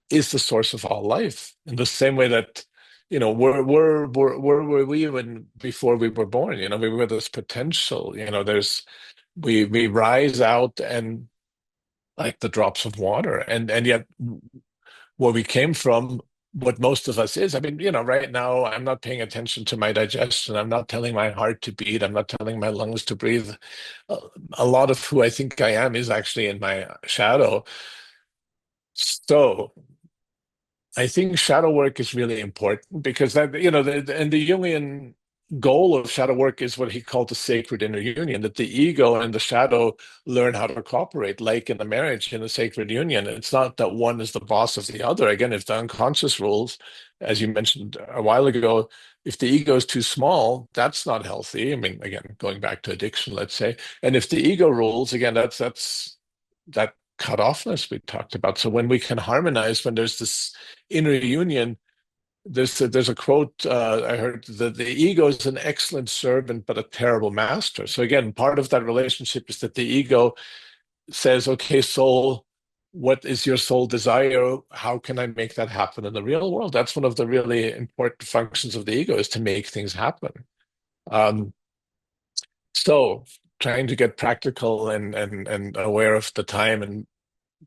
is the source of all life. In the same way that, where were we when before we were born? We were this potential. We rise out and like the drops of water, and yet where we came from, what most of us is. I mean, right now I'm not paying attention to my digestion. I'm not telling my heart to beat. I'm not telling my lungs to breathe. A lot of who I think I am is actually in my shadow. So I think shadow work is really important because and the Jungian goal of shadow work is what he called the sacred inner union, that the ego and the shadow learn how to cooperate, like in a marriage, in a sacred union. It's not that one is the boss of the other. Again, if the unconscious rules, as you mentioned a while ago, if the ego is too small, that's not healthy. I mean, again, going back to addiction, let's say, and if the ego rules, again, that's that cut-offness we talked about. So when we can harmonize, when there's this inner union, there's a quote I heard that the ego is an excellent servant but a terrible master. So again, part of that relationship is that the ego says, okay, soul, what is your soul desire? How can I make that happen in the real world? That's one of the really important functions of the ego, is to make things happen. Um, so trying to get practical and aware of the time and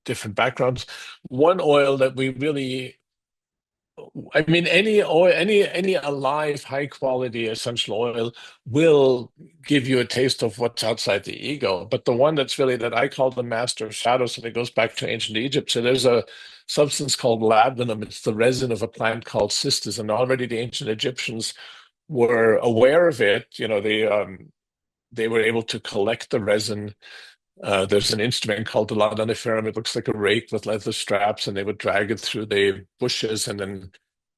different backgrounds. One oil that we really, I mean, any oil, any alive, high quality essential oil will give you a taste of what's outside the ego. But the one that's really, that I call the master of shadows, and it goes back to ancient Egypt. So there's a substance called labdanum. It's the resin of a plant called cistus, and already the ancient Egyptians were aware of it. They were able to collect the resin. There's an instrument called the ladaniferum. It looks like a rake with leather straps, and they would drag it through the bushes. And then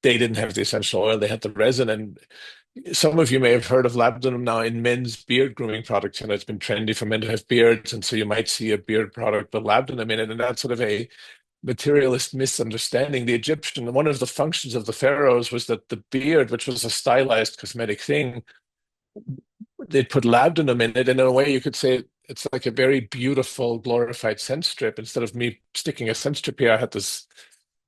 they didn't have the essential oil; they had the resin. And some of you may have heard of labdanum now in men's beard grooming products. It's been trendy for men to have beards, and so you might see a beard product with labdanum in it. And that's sort of a materialist misunderstanding. The Egyptian, one of the functions of the pharaohs was that the beard, which was a stylized cosmetic thing, they'd put labdanum in it, and in a way you could say it's like a very beautiful glorified scent strip. Instead of me sticking a scent strip here, I had this,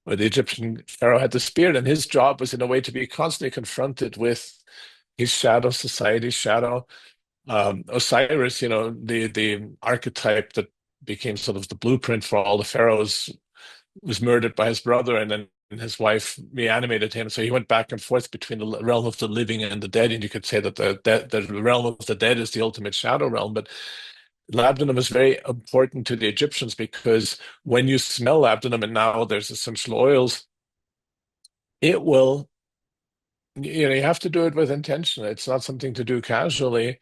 or the Egyptian pharaoh had this beard, and his job was in a way to be constantly confronted with his shadow, society's shadow. Osiris, the archetype that became sort of the blueprint for all the pharaohs, was murdered by his brother, and then his wife reanimated him. So he went back and forth between the realm of the living and the dead. And you could say that the realm of the dead is the ultimate shadow realm. But labdanum is very important to the Egyptians because when you smell labdanum, and now there's essential oils, it will, you have to do it with intention. It's not something to do casually,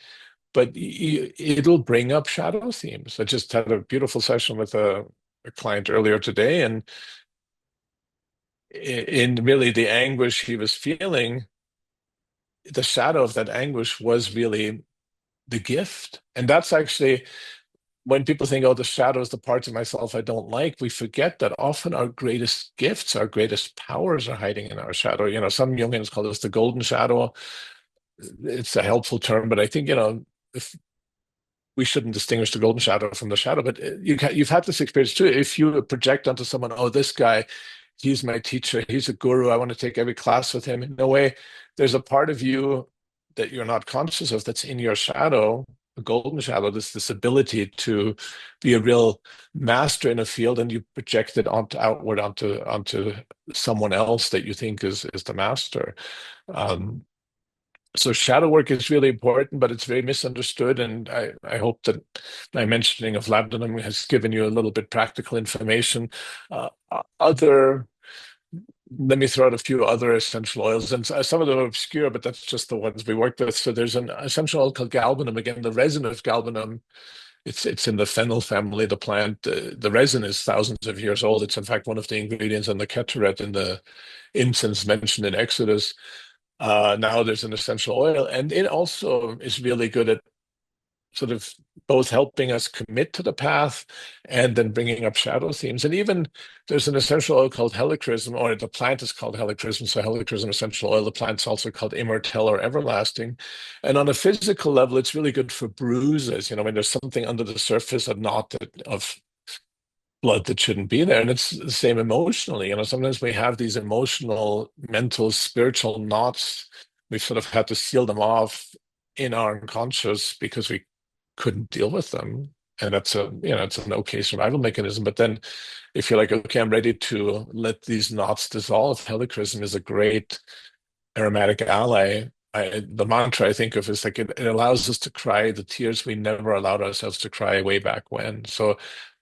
but it'll bring up shadow themes. I just had a beautiful session with a client earlier today, and in really the anguish he was feeling, the shadow of that anguish was really the gift. And that's actually, when people think, oh, the shadow is the parts of myself I don't like, we forget that often our greatest gifts, our greatest powers are hiding in our shadow. Some Jungians call this the golden shadow. It's a helpful term, but I think, if we shouldn't distinguish the golden shadow from the shadow, but you've had this experience too. If you project onto someone, oh, this guy, he's my teacher, he's a guru, I want to take every class with him. In a way, there's a part of you that you're not conscious of that's in your shadow, the golden shadow, this ability to be a real master in a field, and you project it onto outward onto someone else that you think is the master. Um, so shadow work is really important, but it's very misunderstood. And I hope that my mentioning of labdanum has given you a little bit practical information. Other, let me throw out a few other essential oils, and some of them are obscure, but that's just the ones we worked with. So there's an essential oil called galbanum. Again, the resin of galbanum, it's in the fennel family, the plant. The resin is thousands of years old. It's in fact one of the ingredients in the ketoret in the incense mentioned in Exodus. Now there's an essential oil, and it also is really good at sort of both helping us commit to the path and then bringing up shadow themes. And even there's an essential oil called helichrysum, or the plant is called helichrysum. So helichrysum essential oil, the plant's also called immortel or everlasting. And on a physical level, it's really good for bruises. You know, when there's something under the surface, a knot of blood that shouldn't be there. And it's the same emotionally. You know, sometimes we have these emotional, mental, spiritual knots. We've sort of had to seal them off in our unconscious because we couldn't deal with them. And that's it's an okay survival mechanism. But then if you're like, okay, I'm ready to let these knots dissolve, helichrysum is a great aromatic ally. The mantra I think of is like it allows us to cry the tears we never allowed ourselves to cry way back when. So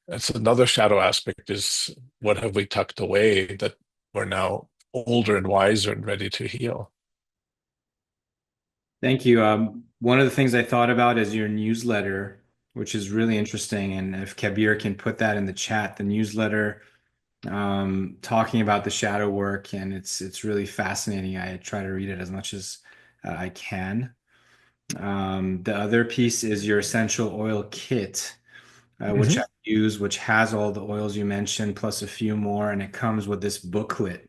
that's another shadow aspect, is what have we tucked away that we're now older and wiser and ready to heal. Thank you. One of the things I thought about is your newsletter, which is really interesting. And if Kabir can put that in the chat, the newsletter talking about the shadow work, and it's really fascinating. I try to read it as much as I can. The other piece is your essential oil kit, which I Mhm. use, which has all the oils you mentioned, plus a few more, and it comes with this booklet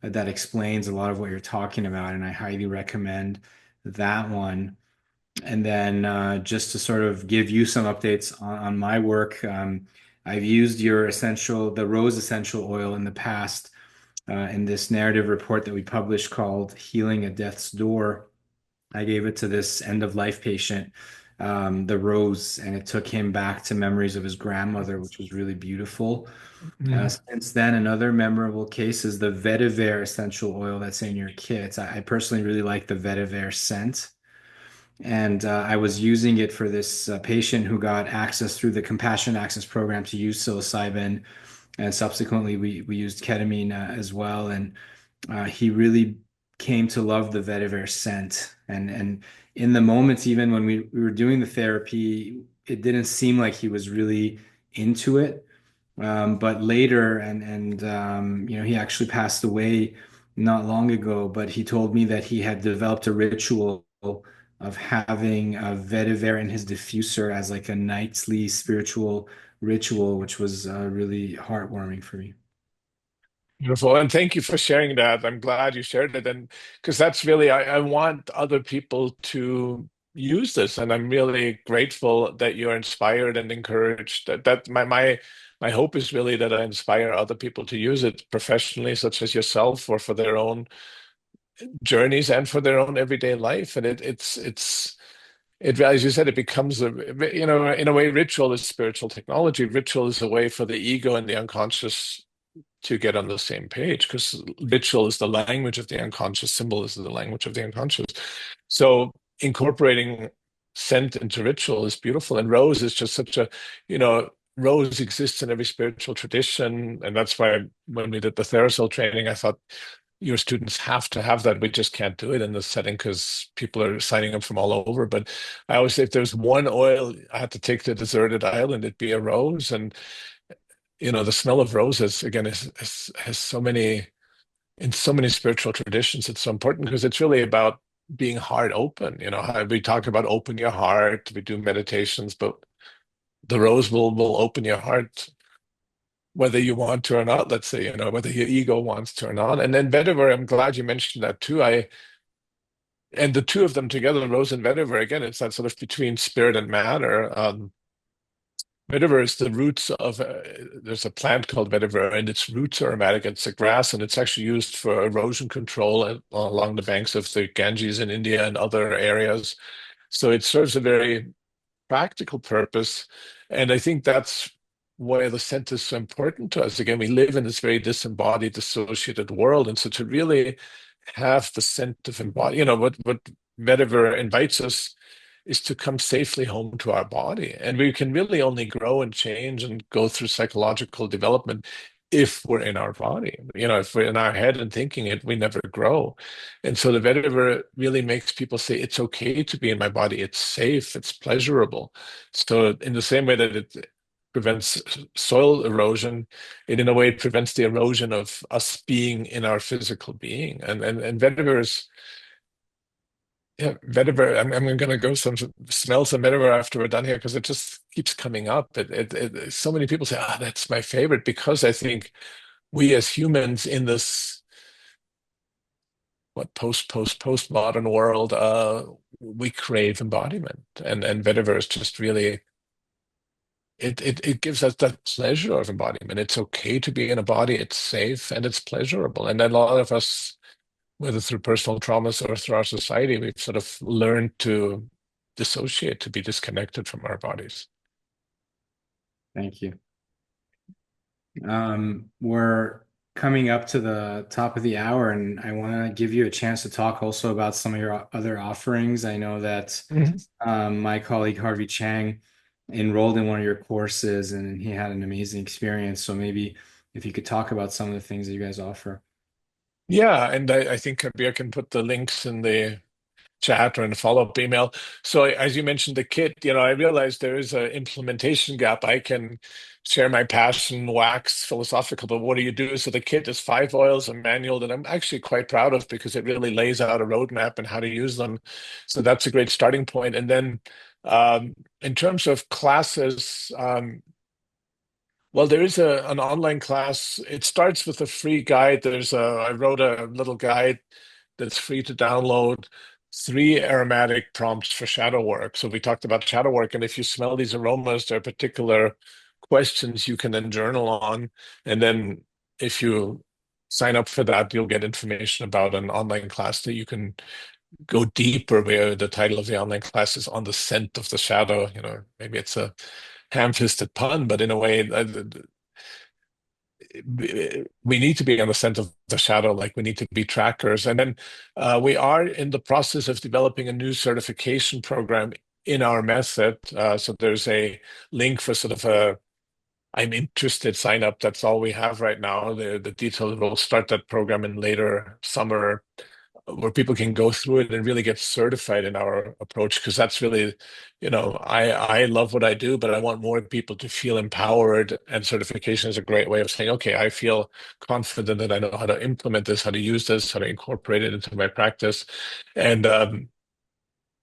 that explains a lot of what you're talking about, and I highly recommend that one. And then just to sort of give you some updates on my work, I've used the rose essential oil in the past in this narrative report that we published called Healing at Death's Door. I gave it to this end of life patient, the rose, and it took him back to memories of his grandmother, which was really beautiful. Mhm. Since then, another memorable case is the vetiver essential oil that's in your kit. I personally really like the vetiver scent. And I was using it for this patient who got access through the Compassion Access Program to use psilocybin. And subsequently, we used ketamine as well. And he really came to love the vetiver scent. And in the moments, even when we were doing the therapy, it didn't seem like he was really into it. But later, he actually passed away not long ago, but he told me that he had developed a ritual of having a vetiver in his diffuser as like a nightly spiritual ritual, which was really heartwarming for me. Beautiful. And thank you for sharing that. I'm glad you shared it. And because that's really, I want other people to use this. And I'm really grateful that you're inspired and encouraged. That my hope is really that I inspire other people to use it professionally, such as yourself, or for their own journeys and for their own everyday life. And as you said, it becomes in a way, ritual is spiritual technology. Ritual is a way for the ego and the unconscious to get on the same page, because ritual is the language of the unconscious, symbol is the language of the unconscious. So incorporating scent into ritual is beautiful. And rose is just rose exists in every spiritual tradition. And that's why when we did the Theracell training, I thought your students have to have that. We just can't do it in this setting because people are signing up from all over. But I always say if there's one oil I had to take to a deserted island, it'd be a rose. And the smell of roses again has so many in so many spiritual traditions. It's so important because it's really about being heart open. We talk about open your heart, we do meditations, but the rose will open your heart whether you want to or not. Let's say, whether your ego wants to or not. And then vetiver, I'm glad you mentioned that too. And the two of them together, rose and vetiver, again, it's that sort of between spirit and matter. Vetiver is the roots of, there's a plant called vetiver, and its roots are aromatic. It's a grass, and it's actually used for erosion control along the banks of the Ganges in India and other areas. So it serves a very practical purpose. And I think that's why the scent is so important to us. Again, we live in this very disembodied, dissociated world. And so to really have the scent of embody, what vetiver invites us is to come safely home to our body. And we can really only grow and change and go through psychological development if we're in our body. If we're in our head and thinking it, we never grow. And so the vetiver really makes people say, it's okay to be in my body. It's safe, it's pleasurable. So in the same way that it prevents soil erosion, it in a way prevents the erosion of us being in our physical being. And vetiver is, yeah, vetiver. I'm going to go smell some vetiver after we're done here because it just keeps coming up. So many people say, "Ah, that's my favorite," because I think we as humans in this postmodern world, we crave embodiment, and vetiver is just really it gives us that pleasure of embodiment. It's okay to be in a body. It's safe and it's pleasurable, and a lot of us, whether through personal traumas or through our society, we've sort of learned to dissociate, to be disconnected from our bodies. Thank you. We're coming up to the top of the hour, and I want to give you a chance to talk also about some of your other offerings. I know that Mhm. my colleague Harvey Chang enrolled in one of your courses, and he had an amazing experience. So maybe if you could talk about some of the things that you guys offer. Yeah, and I think maybe I can put the links in the chat or in a follow-up email. So as you mentioned the kit, I realized there is an implementation gap. I can share my passion, wax philosophical, but what do you do? So the kit is 5 oils, a manual that I'm actually quite proud of because it really lays out a roadmap and how to use them. So that's a great starting point. And then in terms of classes, well, there is an online class. It starts with a free guide. I wrote a little guide that's free to download, 3 aromatic prompts for shadow work. So we talked about shadow work, and if you smell these aromas, there are particular questions you can then journal on. And then if you sign up for that, you'll get information about an online class that you can go deeper, where the title of the online class is On the Scent of the Shadow. Maybe it's a ham-fisted pun, but in a way, we need to be on the scent of the shadow, like we need to be trackers. And then we are in the process of developing a new certification program in our method. So there's a link for sort of a I'm interested sign up. That's all we have right now. The details will start that program in later summer, where people can go through it and really get certified in our approach, because that's really, I love what I do, but I want more people to feel empowered, and certification is a great way of saying, okay, I feel confident that I know how to implement this, how to use this, how to incorporate it into my practice. And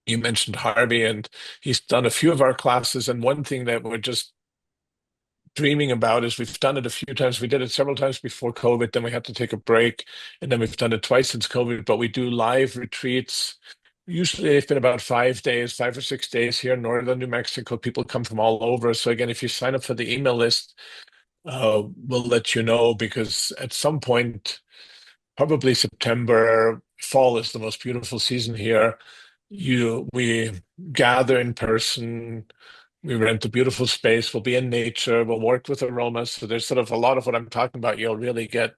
you mentioned Harvey, and he's done a few of our classes, and one thing that we're just dreaming about is we've done it a few times. We did it several times before COVID, then we had to take a break, and then we've done it twice since COVID. But we do live retreats. Usually they've been about 5 days, 5 or 6 days here in northern New Mexico. People come from all over. So again, if you sign up for the email list, we'll let you know, because at some point, probably September, fall is the most beautiful season here. We gather in person, we rent a beautiful space. We'll be in nature. We'll work with aromas. So there's sort of a lot of what I'm talking about. You'll really get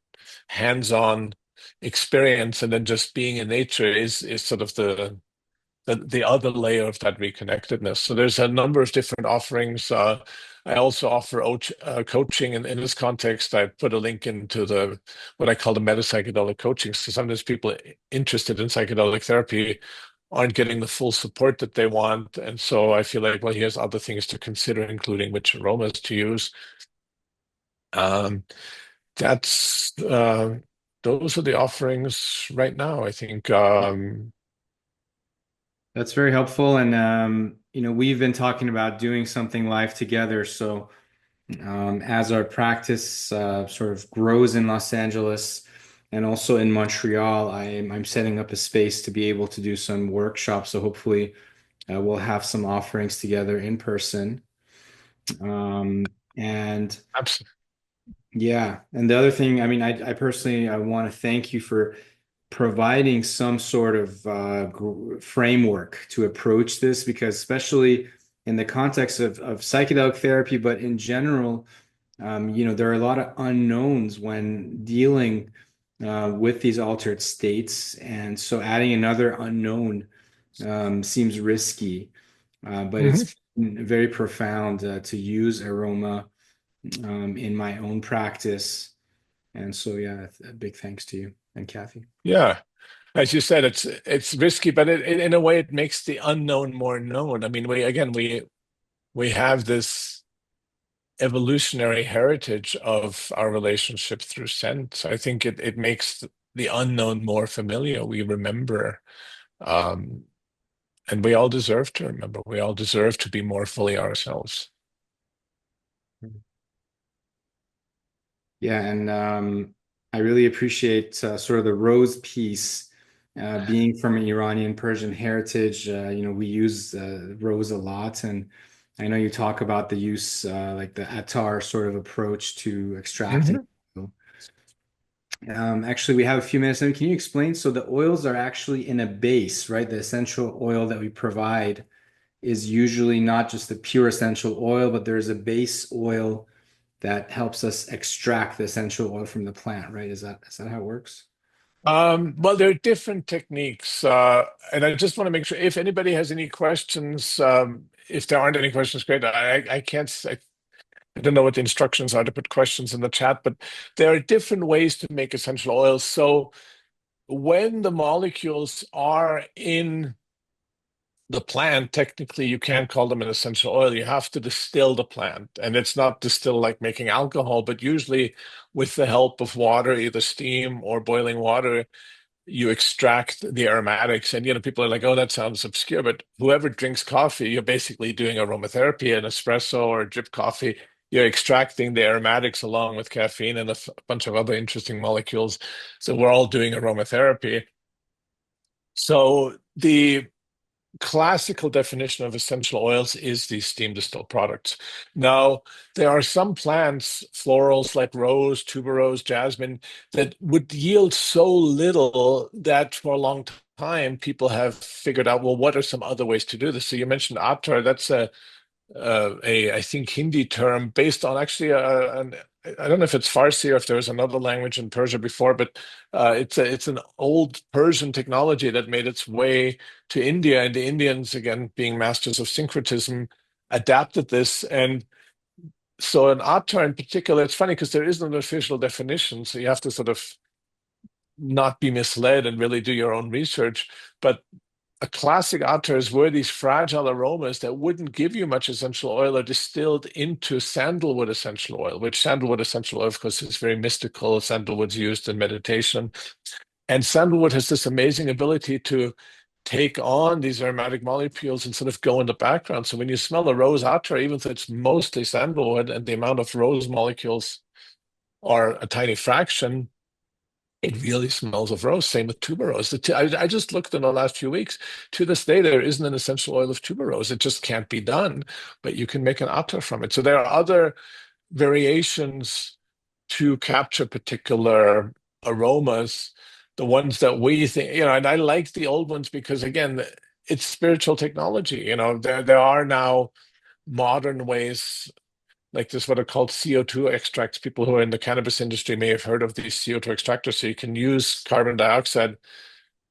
hands-on experience, and then just being in nature is sort of the other layer of that reconnectedness. So there's a number of different offerings. I also offer coaching, and in this context, I put a link into the what I call the meta psychedelic coaching. So sometimes people interested in psychedelic therapy aren't getting the full support that they want. And so I feel like, well, here's other things to consider, including which aromas to use. Um, that's those are the offerings right now, I think. That's very helpful. And, we've been talking about doing something live together. So, as our practice sort of grows in Los Angeles, And also in Montreal, I'm setting up a space to be able to do some workshops. So hopefully we'll have some offerings together in person. And Absolutely. yeah, and the other thing, I mean, I personally I want to thank you for providing some sort of framework to approach this, because especially in the context of psychedelic therapy, but in general, there are a lot of unknowns when dealing with these altered states, and so adding another unknown seems risky, but Mhm. it's very profound to use aroma in my own practice. And so, yeah, a big thanks to you and Kathy. Yeah. As you said, it's risky, but in a way, it makes the unknown more known. I mean, we have this evolutionary heritage of our relationship through scent. I think it makes the unknown more familiar. We remember, um, and we all deserve to remember. We all deserve to be more fully ourselves. Yeah, and I really appreciate sort of the rose piece. Being from an Iranian Persian heritage, we use rose a lot, and I know you talk about the use, like the attar sort of approach to extracting. Mhm. Actually, we have a few minutes. Can you explain? So the oils are actually in a base, right? The essential oil that we provide is usually not just the pure essential oil, but there's a base oil that helps us extract the essential oil from the plant, right? Is that how it works? Well, there are different techniques, and I just want to make sure if anybody has any questions, if there aren't any questions, great. I can't. I don't know what the instructions are to put questions in the chat, but there are different ways to make essential oils. So when the molecules are in the plant, technically you can't call them an essential oil. You have to distill the plant. And it's not distill like making alcohol, but usually with the help of water, either steam or boiling water, you extract the aromatics. And people are like, oh, that sounds obscure, but whoever drinks coffee, you're basically doing aromatherapy, an espresso or drip coffee. You're extracting the aromatics along with caffeine and a bunch of other interesting molecules. So we're all doing aromatherapy. So the classical definition of essential oils is these steam distilled products. Now, there are some plants, florals like rose, tuberose, jasmine, that would yield so little that for a long time people have figured out, well, what are some other ways to do this? So you mentioned attar. That's a I think Hindi term based on actually I don't know if it's Farsi or if there was another language in Persia before, but it's an old Persian technology that made its way to India, and the Indians, again being masters of syncretism, adapted this. And so an attar in particular, it's funny because there isn't an official definition, so you have to sort of not be misled and really do your own research. But a classic otters were these fragile aromas that wouldn't give you much essential oil are distilled into sandalwood essential oil, which sandalwood essential oil, of course, is very mystical. Sandalwood's used in meditation. And sandalwood has this amazing ability to take on these aromatic molecules and sort of go in the background. So when you smell a rose attar, even though it's mostly sandalwood and the amount of rose molecules are a tiny fraction, it really smells of rose. Same with tuberose. I just looked in the last few weeks. To this day, there isn't an essential oil of tuberose. It just can't be done, but you can make an attar from it. So there are other variations to capture particular aromas. The ones that we think, and I like the old ones because again, it's spiritual technology. There are now modern ways like this, what are called CO2 extracts. People who are in the cannabis industry may have heard of these CO2 extractors. So you can use carbon dioxide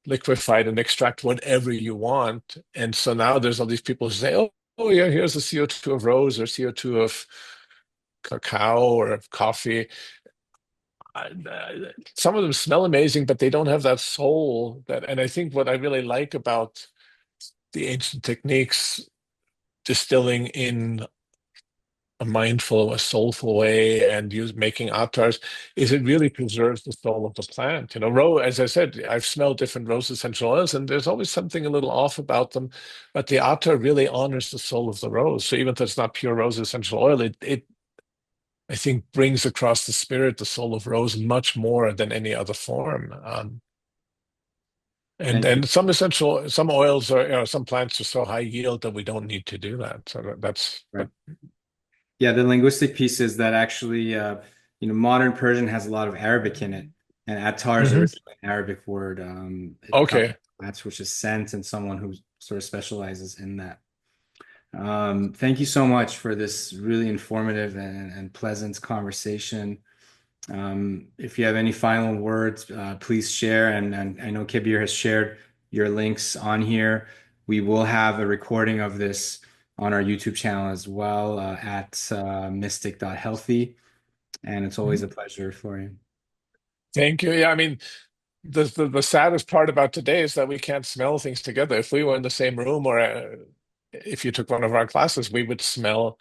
liquefied and extract whatever you want. And so now there's all these people who say, oh yeah, here's the CO2 of rose or CO2 of cacao or of coffee. Some of them smell amazing, but they don't have that soul. And I think what I really like about the ancient techniques distilling in a mindful, a soulful way and use making attars is it really preserves the soul of the plant. As I said, I've smelled different rose essential oils and there's always something a little off about them, but the attar really honors the soul of the rose. So even if it's not pure rose essential oil, it I think brings across the spirit, the soul of rose, much more than any other form. Thank you. And some oils are, some plants are so high yield that we don't need to do that. So Right. Yeah, the linguistic piece is that actually, modern Persian has a lot of Arabic in it, and attar is Mhm. originally an Arabic word. It comes Okay. that's which is scent, and someone who sort of specializes in that. Thank you so much for this really informative and pleasant conversation. If you have any final words, please share. And I know Kabir has shared your links on here. We will have a recording of this on our YouTube channel as well at mystic.healthy. And it's always a pleasure, Florian. Thank you. Yeah, I mean, the saddest part about today is that we can't smell things together. If we were in the same room, or if you took one of our classes, we would smell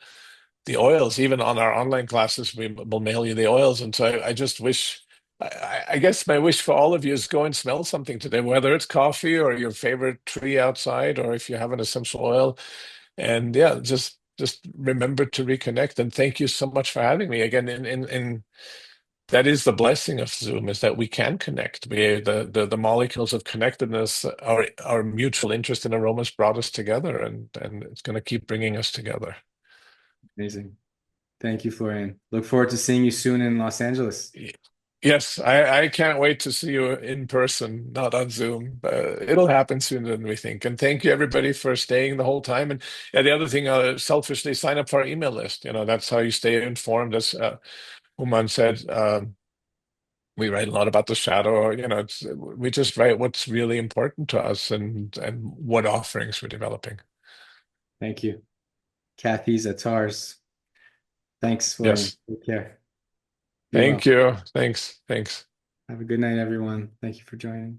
the oils. Even on our online classes, we will mail you the oils. And so I just wish, I guess my wish for all of you is go and smell something today, whether it's coffee or your favorite tree outside, or if you have an essential oil. And yeah, just remember to reconnect. And thank you so much for having me again. In that is the blessing of Zoom, is that we can connect. The molecules of connectedness, our mutual interest in aromas brought us together, and it's going to keep bringing us together. Amazing. Thank you, Florian. Look forward to seeing you soon in Los Angeles. Yes, I can't wait to see you in person, not on Zoom. It'll happen sooner than we think. And thank you everybody for staying the whole time. And yeah, the other thing, selfishly sign up for our email list. That's how you stay informed. As Uman said, we write a lot about the shadow. We just write what's really important to us, and what offerings we're developing. Thank you. Kathy's at TARS. Thanks, Florian. Yes. Take care. Be well. Thank you. Thanks. Thanks. Have a good night, everyone. Thank you for joining.